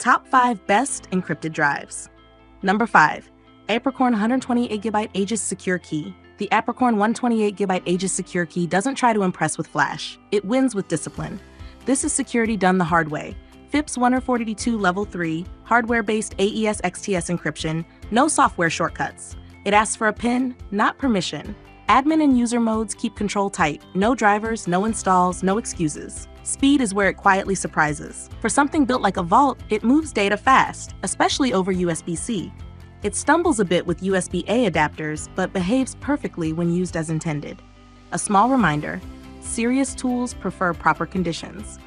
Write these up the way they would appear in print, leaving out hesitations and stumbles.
Top 5 Best Encrypted Drives. Number 5. Apricorn 128GB Aegis Secure Key. The Apricorn 128GB Aegis Secure Key doesn't try to impress with flash. It wins with discipline. This is security done the hard way. FIPS 142 Level 3, hardware-based AES XTS encryption, no software shortcuts. It asks for a PIN, not permission. Admin and user modes keep control tight. No drivers, no installs, no excuses. Speed is where it quietly surprises. For something built like a vault, it moves data fast, especially over USB-C. It stumbles a bit with USB-A adapters, but behaves perfectly when used as intended. A small reminder, serious tools prefer proper conditions.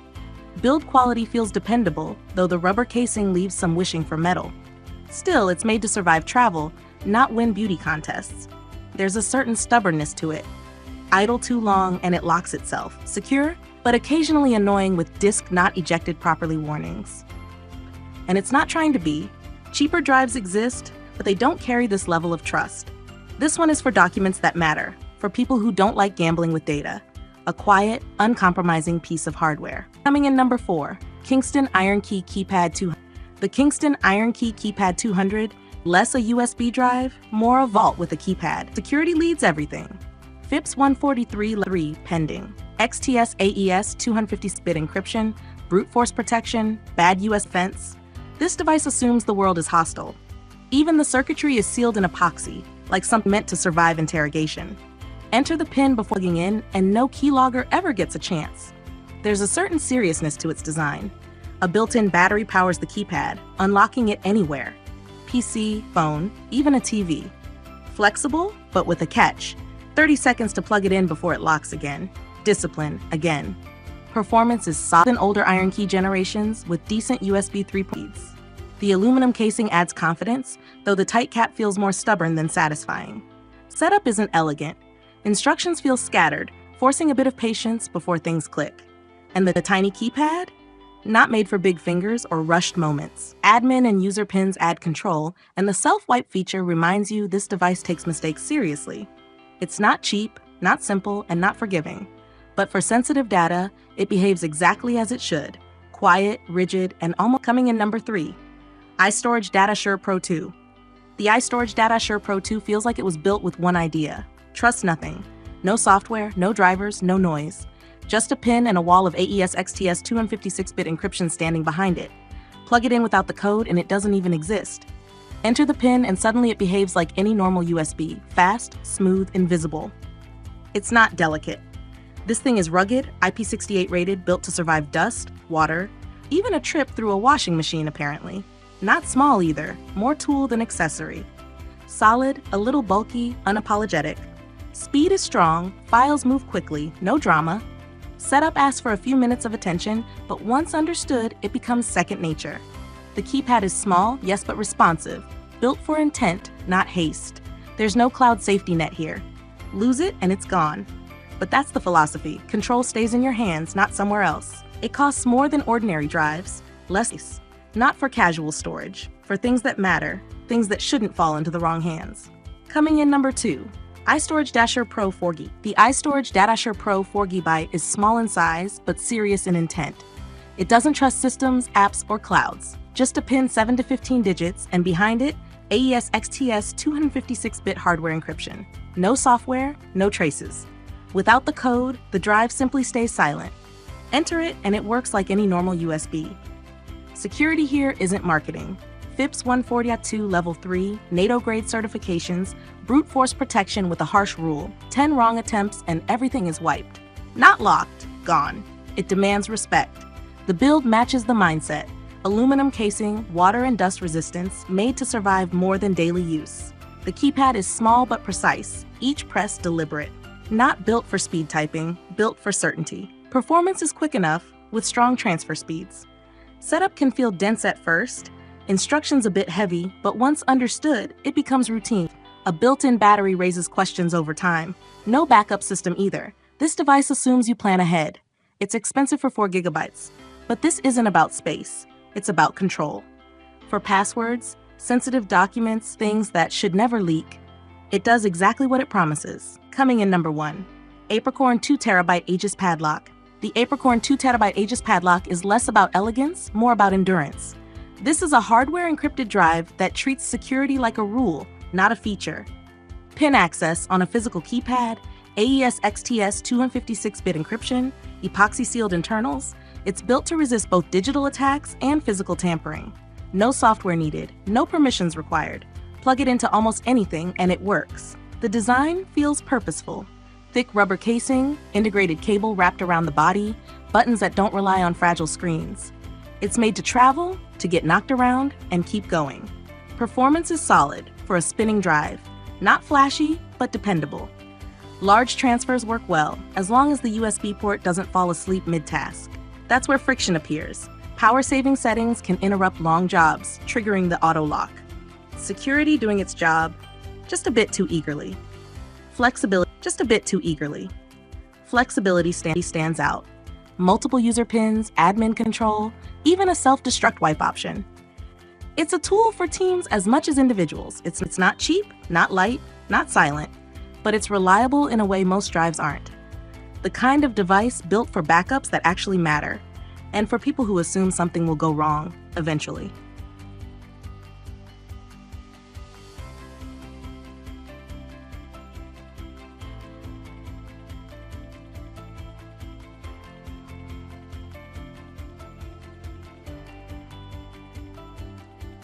Build quality feels dependable, though the rubber casing leaves some wishing for metal. Still, it's made to survive travel, not win beauty contests. There's a certain stubbornness to it. Idle too long and it locks itself. Secure, but occasionally annoying with disk not ejected properly warnings. And it's not trying to be. Cheaper drives exist, but they don't carry this level of trust. This one is for documents that matter, for people who don't like gambling with data. A quiet, uncompromising piece of hardware. Coming in number 4, Kingston Ironkey Keypad 200. The Kingston Ironkey Keypad 200, less a USB drive, more a vault with a keypad. Security leads everything. FIPS 143 pending. XTS AES 256-bit encryption, brute force protection, bad US fence. This device assumes the world is hostile. Even the circuitry is sealed in epoxy, like something meant to survive interrogation. Enter the PIN before plugging in, and no keylogger ever gets a chance. There's a certain seriousness to its design. A built-in battery powers the keypad, unlocking it anywhere. PC, phone, even a TV. Flexible, but with a catch. 30 seconds to plug it in before it locks again. Discipline, again. Performance is solid in older Ironkey generations with decent USB 3 speeds. The aluminum casing adds confidence, though the tight cap feels more stubborn than satisfying. Setup isn't elegant. Instructions feel scattered, forcing a bit of patience before things click. And the tiny keypad? Not made for big fingers or rushed moments. Admin and user pins add control, and the self-wipe feature reminds you this device takes mistakes seriously. It's not cheap, not simple, and not forgiving. But for sensitive data, it behaves exactly as it should. Quiet, rigid, and almost. Coming in number 3. iStorage datAshur Pro 2. The iStorage datAshur Pro 2 feels like it was built with one idea. Trust nothing. No software, no drivers, no noise. Just a PIN and a wall of AES XTS 256-bit encryption standing behind it. Plug it in without the code and it doesn't even exist. Enter the PIN and suddenly it behaves like any normal USB. Fast, smooth, invisible. It's not delicate. This thing is rugged, IP68 rated, built to survive dust, water, even a trip through a washing machine apparently. Not small either, more tool than accessory. Solid, a little bulky, unapologetic. Speed is strong, files move quickly, no drama. Setup asks for a few minutes of attention, but once understood, it becomes second nature. The keypad is small, yes, but responsive. Built for intent, not haste. There's no cloud safety net here. Lose it and it's gone. But that's the philosophy. Control stays in your hands, not somewhere else. It costs more than ordinary drives, less. Not for casual storage, for things that matter, things that shouldn't fall into the wrong hands. Coming in number 2. iStorage datAshur Pro 4GB. The iStorage datAshur Pro 4GB is small in size, but serious in intent. It doesn't trust systems, apps, or clouds. Just a PIN 7 to 15 digits, and behind it, AES XTS 256-bit hardware encryption. No software, no traces. Without the code, the drive simply stays silent. Enter it, and it works like any normal USB. Security here isn't marketing. FIPS 142 Level 3, NATO-grade certifications, brute force protection with a harsh rule. 10 wrong attempts and everything is wiped. Not locked, gone. It demands respect. The build matches the mindset. Aluminum casing, water and dust resistance, made to survive more than daily use. The keypad is small but precise, each press deliberate. Not built for speed typing, built for certainty. Performance is quick enough, with strong transfer speeds. Setup can feel dense at first, instructions a bit heavy, but once understood, it becomes routine. A built-in battery raises questions over time. No backup system either. This device assumes you plan ahead. It's expensive for 4 gigabytes, but this isn't about space. It's about control. For passwords, sensitive documents, things that should never leak, it does exactly what it promises. Coming in number 1. Apricorn 2TB Aegis Padlock. The Apricorn 2TB Aegis Padlock is less about elegance, more about endurance. This is a hardware encrypted drive that treats security like a rule, not a feature. PIN access on a physical keypad, AES XTS 256-bit encryption, epoxy-sealed internals. It's built to resist both digital attacks and physical tampering. No software needed, no permissions required. Plug it into almost anything and it works. The design feels purposeful. Thick rubber casing, integrated cable wrapped around the body, buttons that don't rely on fragile screens. It's made to travel, to get knocked around, and keep going. Performance is solid for a spinning drive. Not flashy, but dependable. Large transfers work well, as long as the USB port doesn't fall asleep mid-task. That's where friction appears. Power-saving settings can interrupt long jobs, triggering the auto lock. Security doing its job, just a bit too eagerly. Flexibility stands out. Multiple user pins, admin control, even a self-destruct wipe option. It's a tool for teams as much as individuals. It's not cheap, not light, not silent, but it's reliable in a way most drives aren't. The kind of device built for backups that actually matter, and for people who assume something will go wrong eventually.